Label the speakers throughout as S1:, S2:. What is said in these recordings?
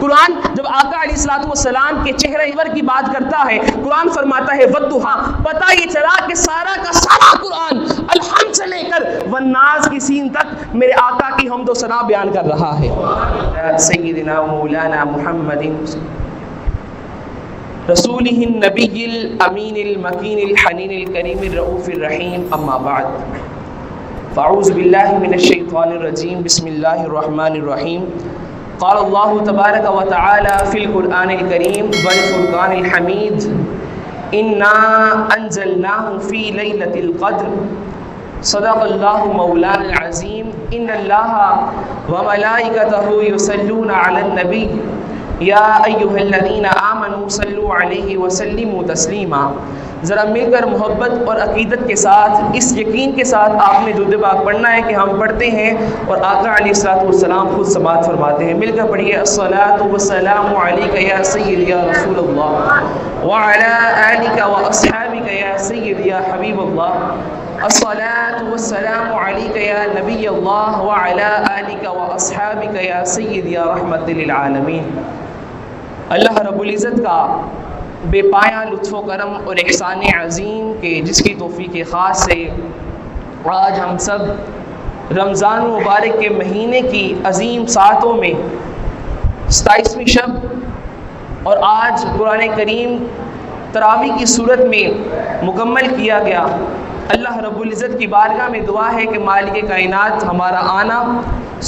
S1: قرآن جب آقا علیہ الصلوۃ والسلام کے چہرہ انور کی بات کرتا ہے، قرآن فرماتا ہے والضحیٰ، پتہ یہ چلا کہ سارا کا سارا قرآن الحمد سے لے کر والناس کی سین تک میرے آقا کی حمد و ثنا بیان کر رہا ہے۔ سیدنا مولانا محمد رسولہ النبی الامین المکین الحنین الکریم الرؤوف الرحیم، اما بعد فاعوذ باللہ من الشیطان الرجیم، بسم اللہ الرحمن الرحیم۔ قال اللہ تبارک و تعالی فی القرآن الکریم والفرقان الحمید، انا انزلناہ فی لیلۃ القدر، صدق اللہ مولانا العظیم۔ ان اللہ وملائکتہ یصلون علی النبی یا ایھا الذین آمنوا صلوا علیہ وسلموا تسلیما۔ ذرا مل کر محبت اور عقیدت کے ساتھ، اس یقین کے ساتھ آپ نے درود پاک پڑھنا ہے کہ ہم پڑھتے ہیں اور آقا علیہ الصلوۃ والسلام خود سماعت فرماتے ہیں۔ مل کر پڑھیے الصلاۃ والسلام علیک یا سید یا رسول اللہ وعلی آلک واصحابک یا سید یا حبیب اللہ، الصلاۃ والسلام علیک یا نبی اللہ وعلی آلک واصحابک یا سید یا رحمت للعالمین۔ اللہ رب العزت کا بے پایہ لطف و کرم اور احسان عظیم کے جس کی توفیق خاص سے آج ہم سب رمضان مبارک کے مہینے کی عظیم ساعتوں میں 27ویں شب اور آج قرآن کریم تراویح کی صورت میں مکمل کیا گیا۔ اللہ رب العزت کی بارگاہ میں دعا ہے کہ مالک کائنات ہمارا آنا،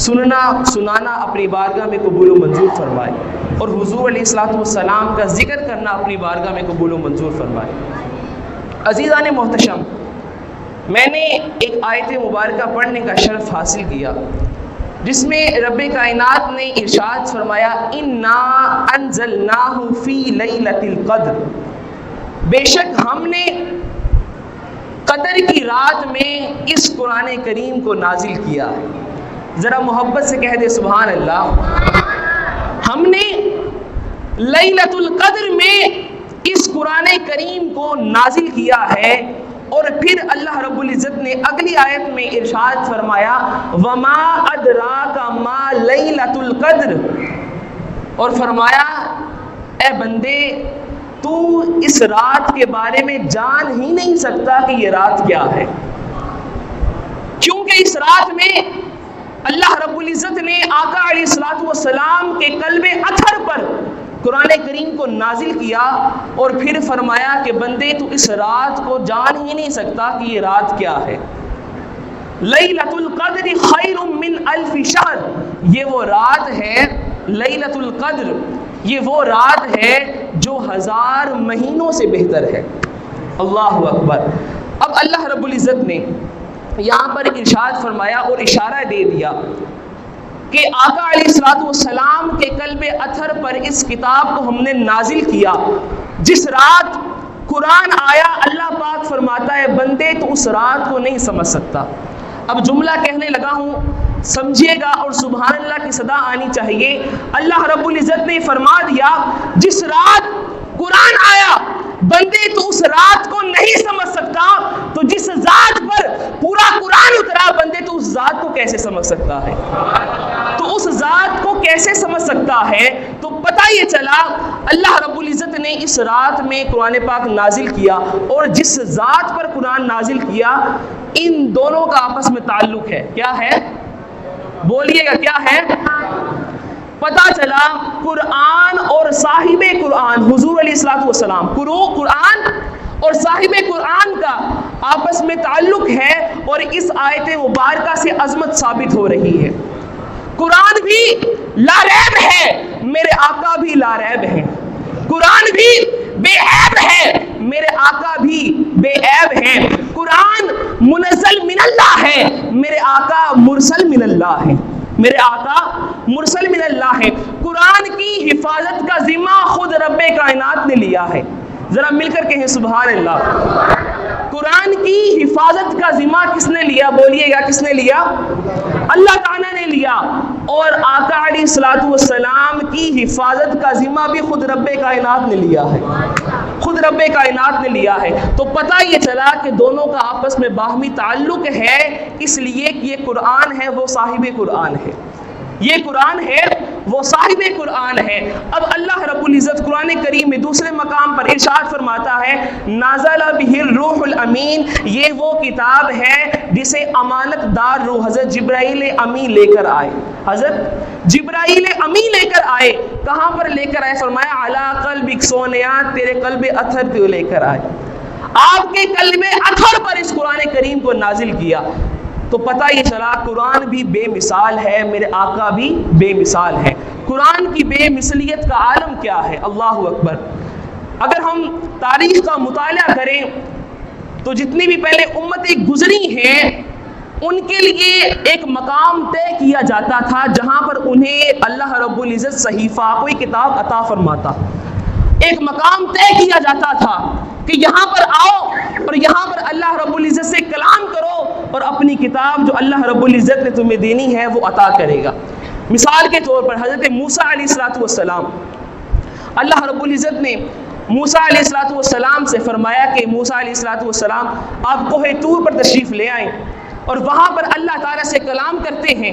S1: سننا، سنانا اپنی بارگاہ میں قبول و منظور فرمائے، اور حضور علیہ الصلوۃ والسلام کا ذکر کرنا اپنی بارگاہ میں قبول و منظور فرمائے۔ عزیزان محتشم، میں نے ایک آیت مبارکہ پڑھنے کا شرف حاصل کیا جس میں رب کائنات نے ارشاد فرمایا انا انزلناہ فی لیلۃ القدر، بے شک ہم نے قدر کی رات میں اس قرآن کریم کو نازل کیا ہے۔ ذرا محبت سے کہہ دے سبحان اللہ۔ ہم نے لیلۃ القدر میں اس قرآن کریم کو نازل کیا ہے، اور پھر اللہ رب العزت نے اگلی آیت میں ارشاد فرمایا وما ادراک ما لیلۃ القدر، اور فرمایا اے بندے تو اس رات کے بارے میں جان ہی نہیں سکتا کہ یہ رات کیا ہے، کیونکہ اس رات میں اللہ رب العزت نے آقا علیہ الصلوۃ والسلام کے قلب اطہر پر قرآن کریم کو نازل کیا، اور پھر فرمایا کہ بندے تو اس رات کو جان ہی نہیں سکتا کہ یہ رات کیا ہے۔ لیلۃ القدر خیر من الف شہر، یہ وہ رات ہے، لیلۃ القدر یہ وہ رات ہے جو 1000 مہینوں سے بہتر ہے۔ اللہ اکبر۔ اب اللہ رب العزت نے یہاں پر ارشاد فرمایا اور اشارہ دے دیا کہ آقا علیہ الصلوۃ والسلام کے قلب اطہر پر اس کتاب کو ہم نے نازل کیا، جس رات قرآن آیا اللہ پاک فرماتا ہے بندے تو اس رات کو نہیں سمجھ سکتا۔ اب جملہ کہنے لگا ہوں، سمجھیے گا اور سبحان اللہ کی صدا آنی چاہیے۔ اللہ رب العزت نے فرما دیا جس رات قرآن آیا بندے تو اس رات کو نہیں سمجھ سکتا، تو جس ذات پر پورا قرآن اترا بندے تو اس ذات کو کیسے سمجھ سکتا ہے؟ تو اس ذات کو کیسے سمجھ سکتا ہے؟ تو پتہ یہ چلا اللہ رب العزت نے اس رات میں قرآن پاک نازل کیا، اور جس ذات پر قرآن نازل کیا ان دونوں کا آپس میں تعلق ہے۔ کیا ہے؟ بولیے گا کیا ہے؟ پتہ چلا قرآن اور صاحب قرآن حضور علیہ الصلوۃ والسلام، قرآن اور صاحب قرآن کا آپس میں تعلق ہے، اور اس آیت مبارکہ سے عظمت ثابت ہو رہی ہے۔ قرآن بھی لا ریب ہے، میرے آقا بھی لا ریب ہیں، قرآن بھی بے عیب ہے، میرے آقا بھی بے عیب ہیں، قرآن منزل من اللہ ہے، میرے آقا مرسل من اللہ ہے، میرے آقا مرسل من اللہ ہے۔ قرآن کی حفاظت کا ذمہ خود رب کائنات نے لیا ہے۔ ذرا مل کر کہیں سبحان اللہ۔ قرآن کی حفاظت کا ذمہ کس نے لیا؟ بولیے گا کس نے لیا؟ اللہ تعالیٰ نے لیا، اور آقا علیہ الصلوۃ والسلام کی حفاظت کا ذمہ بھی خود رب کائنات نے لیا ہے، خود رب کائنات نے لیا ہے۔ تو پتہ یہ چلا کہ دونوں کا آپس میں باہمی تعلق ہے، اس لیے کہ یہ قرآن ہے وہ صاحب قرآن ہے۔ یہ قرآن ہے، وہ صاحب قرآن ہے۔ اب اللہ رب العزت قرآن کریم میں دوسرے مقام پر ارشاد فرماتا ہے نازل بہ الروح الامین، یہ وہ کتاب ہے جسے امانت دار روح حضرت جبرائیل امی لے کر آئے۔ حضرت جبرائیل امی لے کر آئے، کہاں پر لے کر آئے؟ فرمایا علی قلبک، سونیا تیرے قلب اطہر کو لے کر آئے، آپ کے قلب اطہر پر اس قرآن کریم کو نازل کیا۔ تو پتہ یہ چلا قرآن بھی بے مثال ہے، میرے آقا بھی بے مثال ہے۔ قرآن کی بے مثلیت کا عالم کیا ہے؟ اللہ اکبر۔ اگر ہم تاریخ کا مطالعہ کریں تو جتنی بھی پہلے امتیں گزری ہیں ان کے لیے ایک مقام طے کیا جاتا تھا جہاں پر انہیں اللہ رب العزت صحیفہ کوئی کتاب عطا فرماتا، ایک مقام طے کیا جاتا تھا کہ یہاں پر آؤ اور یہاں پر اللہ رب العزت سے کلام کرو اور اپنی کتاب جو اللہ رب العزت نے تمہیں دینی ہے وہ عطا کرے گا۔ مثال کے طور پر حضرت موسیٰ علیہ السلام، اللہ رب العزت نے موسیٰ علیہ السلام سے فرمایا کہ موسیٰ علیہ السلام آپ کوہ طور پر تشریف لے آئیں اور وہاں پر اللہ تعالیٰ سے کلام کرتے ہیں۔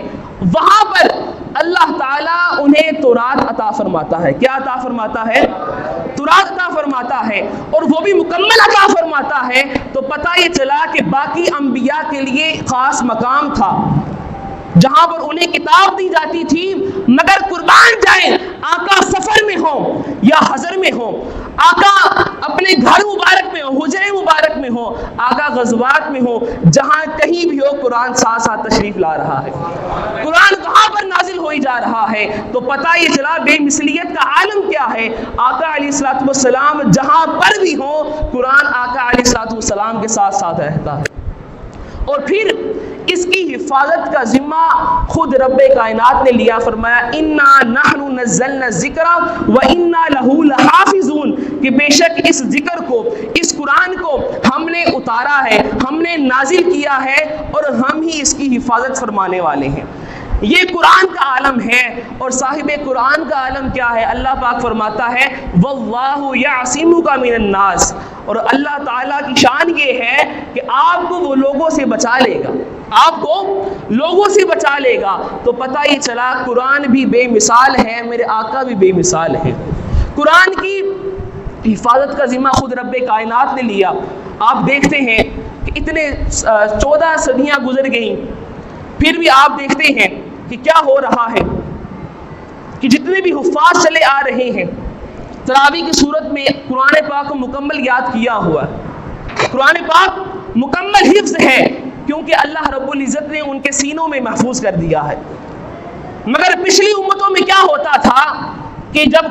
S1: وہاں پر اللہ تعالیٰ انہیں تورات عطا فرماتا ہے۔ کیا عطا فرماتا ہے؟ تورات عطا فرماتا ہے، اور وہ بھی مکمل عطا فرماتا ہے۔ تو پتہ یہ چلا کہ باقی انبیاء کے لیے خاص مقام تھا جہاں پر انہیں کتاب دی جاتی تھی، مگر قربان جائیں آقا سفر میں ہوں یا حضر میں ہوں، آقا اپنے گھر مبارک میں ہو، حجرے مبارک میں ہو، آقا غزوات میں ہو، جہاں کہیں بھی ہو قرآن ساتھ ساتھ تشریف لا رہا ہے، قرآن وہاں پر نازل ہوئی جا رہا ہے۔ تو پتہ یہ چلا بے مثلیت کا عالم کیا ہے۔ آقا علیہ السلام جہاں پر بھی ہو قرآن آقا علیہ السلام کے ساتھ ساتھ رہتا ہے، اور پھر اس کی حفاظت کا ذمہ خود رب کائنات نے لیا۔ فرمایا انا نحن نزلنا الذکر وانا لہ لحافظون، کہ بے شک اس ذکر کو، اس قرآن کو ہم نے اتارا ہے، ہم نے نازل کیا ہے، اور ہم ہی اس کی حفاظت فرمانے والے ہیں۔ یہ قرآن کا عالم ہے، اور صاحب قرآن کا عالم کیا ہے؟ اللہ پاک فرماتا ہے واللہ یعصمک من الناس، اور اللہ تعالیٰ کی شان یہ ہے کہ آپ کو وہ لوگوں سے بچا لے گا، آپ کو لوگوں سے بچا لے گا۔ تو پتہ یہ چلا قرآن بھی بے مثال ہے، میرے آقا بھی بے مثال ہے۔ قرآن کی حفاظت کا ذمہ خود رب کائنات نے لیا۔ آپ دیکھتے ہیں کہ اتنے 14 صدیاں گزر گئیں، پھر بھی آپ دیکھتے ہیں کہ کیا ہو رہا ہے کہ جتنے بھی حفاظ چلے آ رہے ہیں تراویح کی صورت میں قرآن پاک کو مکمل یاد کیا ہوا ہے، قرآن پاک مکمل حفظ ہے، کیونکہ اللہ رب العزت نے ان کے سینوں میں محفوظ کر دیا ہے۔ مگر پچھلی امتوں میں کیا ہوتا تھا کہ جب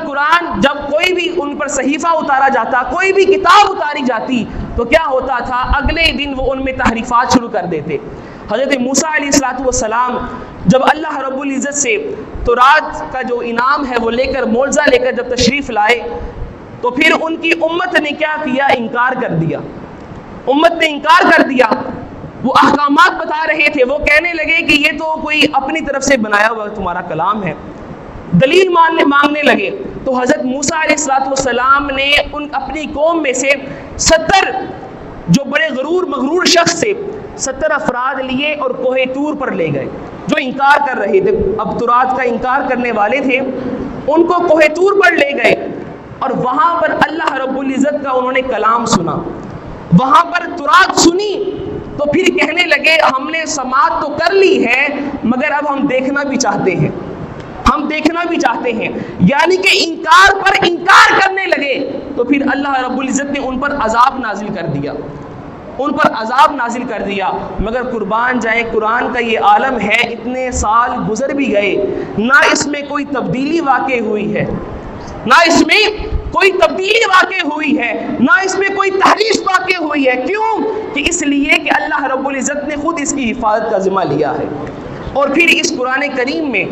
S1: کوئی بھی ان پر صحیفہ اتارا جاتا، کوئی بھی کتاب اتاری جاتی، تو کیا ہوتا تھا اگلے دن وہ ان میں تحریفات شروع کر دیتے۔ حضرت موسیٰ علیہ السلام جب اللہ رب العزت سے تورات کا جو انعام ہے وہ لے کر، معجزہ لے کر جب تشریف لائے، تو پھر ان کی امت نے کیا کیا؟ انکار کر دیا۔ امت نے انکار کر دیا، وہ احکامات بتا رہے تھے، وہ کہنے لگے کہ یہ تو کوئی اپنی طرف سے بنایا ہوا تمہارا کلام ہے، دلیل مانگنے لگے۔ تو حضرت موسیٰ علیہ السلام نے اپنی قوم میں سے 70 جو بڑے مغرور شخص تھے، 70 افراد لیے اور کوہ طور پر لے گئے، جو انکار کر رہے تھے، اب تورات کا انکار کرنے والے تھے، ان کو کوہ طور پر لے گئے، اور وہاں پر اللہ رب العزت کا انہوں نے کلام سنا، وہاں پر تورات سنی، تو پھر کہنے لگے ہم نے سماعت تو کر لی ہے، مگر اب ہم دیکھنا بھی چاہتے ہیں، ہم دیکھنا بھی چاہتے ہیں، یعنی کہ انکار پر انکار کرنے لگے۔ تو پھر اللہ رب العزت نے ان پر عذاب نازل کر دیا، ان پر عذاب نازل کر دیا۔ مگر قربان جائیں قرآن کا یہ عالم ہے، اتنے سال گزر بھی گئے، نہ اس میں کوئی تبدیلی واقع ہوئی ہے، نہ اس میں کوئی تبدیلی واقع ہوئی ہے، نہ اس میں کوئی تحریف واقع ہوئی ہے۔ کیوں؟ کہ اس لیے کہ اللہ رب العزت نے خود اس کی حفاظت کا ذمہ لیا ہے۔ اور پھر اس قرآن کریم میں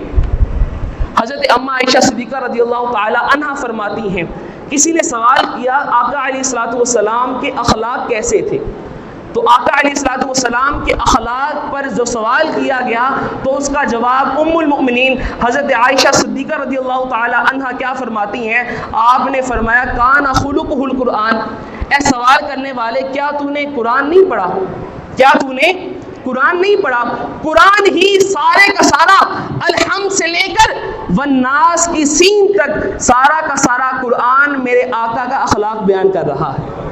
S1: حضرت اما عائشہ صدیقہ رضی اللہ تعالی عنہا فرماتی ہیں، کسی نے سوال کیا آقا علیہ السلام کے اخلاق کیسے تھے؟ تو آقا علیہ السلام کے اخلاق پر جو سوال کیا گیا تو اس کا جواب ام المؤمنین حضرت عائشہ صدیقہ رضی اللہ تعالی عنہا کیا فرماتی ہیں؟ آپ نے فرمایا کان خلقہ القرآن، اے سوال کرنے والے کیا تو نے قرآن نہیں پڑھا؟ کیا تو نے قرآن نہیں پڑھا، قرآن ہی سارے کا سارا الحمد سے لے کر والناس کی سین تک سارا کا سارا قرآن میرے آقا کا اخلاق بیان کر رہا ہے،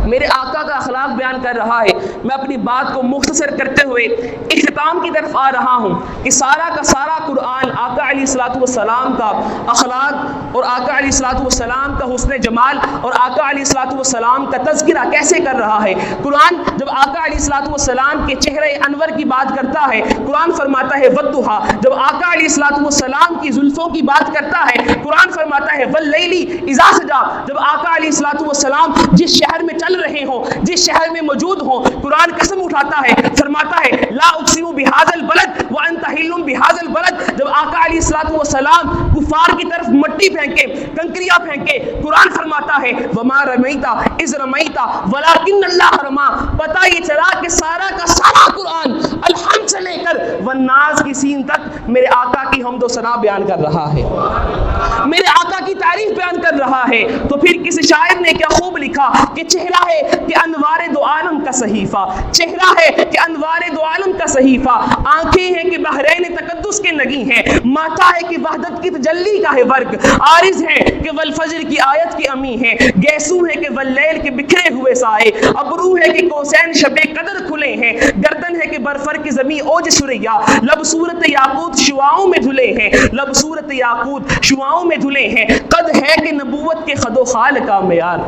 S1: میرے آقا کا اخلاق بیان کر رہا ہے۔ میں اپنی بات کو مختصر کرتے ہوئے اختتام کی طرف آ رہا ہوں کہ سارا کا سارا قرآن آقا علیہ الصلوۃ والسلام کا اخلاق اور آقا علیہ الصلوۃ والسلام کا حسن جمال اور آقا علیہ الصلوۃ والسلام کا تذکرہ کیسے کر رہا ہے۔ قرآن جب آقا علیہ الصلوۃ والسلام کے چہرے انور کی بات کرتا ہے، قرآن فرماتا ہے والضحیٰ۔ جب آقا علیہ الصلوۃ والسلام کی زلفوں کی بات کرتا ہے، قرآن فرماتا ہے واللیل اذا سجا۔ جب آقا علیہ الصلوۃ والسلام جس شہر میں چل رہے ہوں، جس شہر میں موجود ہوں، قرآن قسم اٹھاتا ہے، فرماتا ہے لا اقسم بہذا البلد وانت حل بہذا البلد۔ جب آقا علیہ الصلوۃ والسلام کفار کی طرف مٹی پھینکے، کنکریاں پھینکے، قرآن فرماتا ہے وما رمیت اذ رمیت ولکن اللہ رمی۔ پتہ یہ چلا کہ سارا کا سارا قرآن الحمد سے لے کر والناس کی سین تک میرے آقا کی حمد و ثنا بیان کر رہا ہے، میرے آقا کی تعریف بیان کر رہا ہے۔ تو پھر کسی شاعر نے کیا خوب لکھا کہ چہرہ ہے کہ انوار دو عالم کا صحیفہ، چہرہ ہے کہ انوار دو عالم کا صحیفہ، آنکھیں ہیں کہ بحرین تقدس کے نگی ہیں، ماتھا ہے کہ وحدت کی تجلی کا ہے ورق، عارض ہے کہ والفجر کی آیت کی امی ہے، گیسو ہے کہ واللیل کے بکھرے ہوئے سائے، ابرو ہے کہ کوسین شب قدر کھلے ہیں، گردن ہے کہ برفر کی زمین اوج سریا، لب صورت یاقوت شعاؤں میں دھلے ہیں، لب صورت یاقوت شعاؤں میں دھلے ہیں، قد ہے کہ نبوت کے خد و خال کا معیار،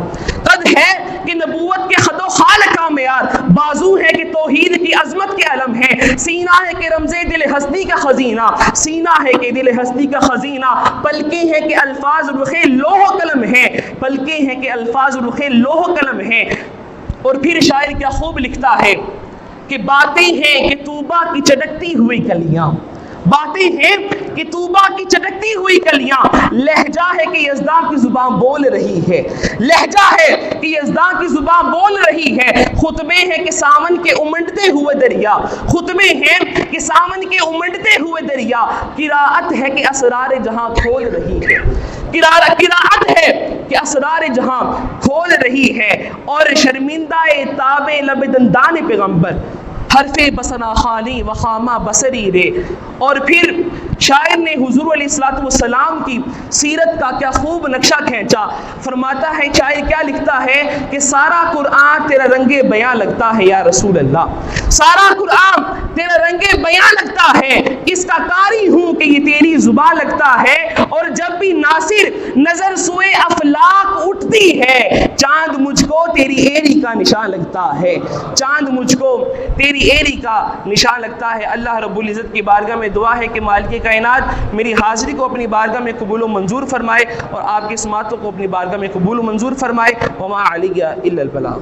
S1: قد ہے کہ نبوت کے خد و خال کا معیار، بازو ہے کہ توحید کی عظمت کے علم ہے، سینہ ہے کہ رمز دل ہستی کا خزینہ، سینہ ہے کہ دل ہستی کا خزینہ، پلکیں ہیں کہ الفاظ رخ لوح و قلم ہیں، پلکیں ہیں کہ الفاظ رخ لوح و قلم ہیں۔ اور پھر شاعر کیا خوب لکھتا ہے کہ باتیں ہیں کہ طوبہ کی چٹکتی ہوئی کلیاں، باتیں ہیں کہ طوبہ کی چٹکتی ہوئی کلیاں، لہجہ ہے کہ یزداں کی زبان بول رہی ہے، لہجہ ہے کہ یزداں کی زبان بول رہی ہے، خطبے ہیں کہ سامن کے امنڈتے ہوئے دریا، خطبے ہیں کہ سامن کے امنڈتے ہوئے دریا، قراءت ہے کہ اسرار جہاں کھول رہی ہے، قراءت ہے کہ اسرار جہاں کھول رہی ہے، اور شرمندہ تاب لب دندان پیغمبر حرف بسنا خالی و خامہ بصری رے۔ اور پھر شاعر نے حضور علیہ الصلوۃ والسلام کی سیرت کا کیا خوب نقشہ کھینچا، فرماتا ہے شاعر کیا لکھتا ہے کہ سارا قرآن تیرا رنگ بیاں لگتا ہے یا رسول اللہ، سارا قرآن تیرا رنگ بیاں لگتا ہے، اس کا قاری ہوں کہ یہ تیری زبان لگتا ہے، اور جب بھی ناصر نظر سوئے افلاک اٹھتی ہے، چاند مجھ کو تیری ایری کا نشان لگتا ہے، چاند مجھ کو تیری ایری کا نشان لگتا ہے۔ اللہ رب العزت کی بارگاہ میں دعا ہے کہ مالک کائنات میری حاضری کو اپنی بارگاہ میں قبول و منظور فرمائے، اور آپ کی سماعتوں کو اپنی بارگاہ میں قبول و منظور فرمائے۔ وما علیہ الا البلاغ۔